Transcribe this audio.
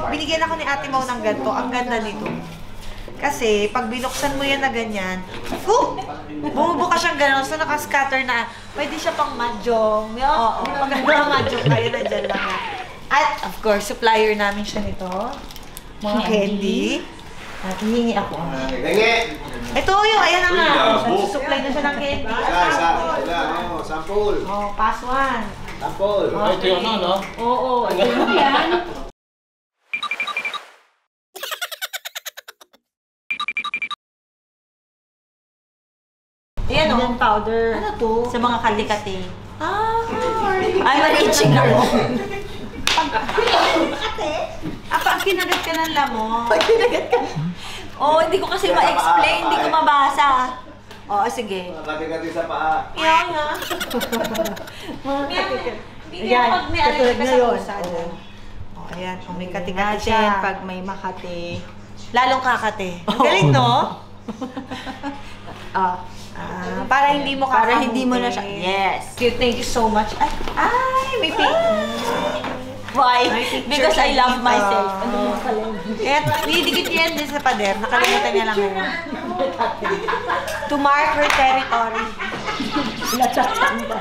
binigyan ako ni Ate Mau ng ganito. Ang ganda nito. Kasi, pag binuksan mo yan na ganyan, bumubuka siyang gano'n, so nakascatter na, pwede siya pang mahjong. Oo, pag mahjong kayo, nandyan lang yan. At, of course, supplier namin siya nito. Mga candy. At hihingi ako. Hingi! Ito yung, ayan na nga. Supply na siya ng candy. Sample. Oh, pass one. Sample. Ito yung ano, no? Oo, ito yung yan. Ayan o. Powder. Ano to? Sa mga kalikati. Ah, I'm an itching girl. Pag kinagat ka ng lamok. Pag kinagat ka. Oh, hindi ko kasi ma-explain, hindi ko mabasa. Oo, sige. Kati-kati sa paa. Yan nga. Hindi niya pag may alay ka sa pusa. Oh, ayan. Kung may kati-kati siya. Pag may makati. Lalong kakate. Ang galing, no? Para hindi mo kakamutin. Para hindi mo na siya. Yes. Thank you so much. Ay, may pink. Why? Because I love myself. Kaya didikit yan din sa pader. Nakalimutan niya lang ngayon. To mark her territory. Natatanda.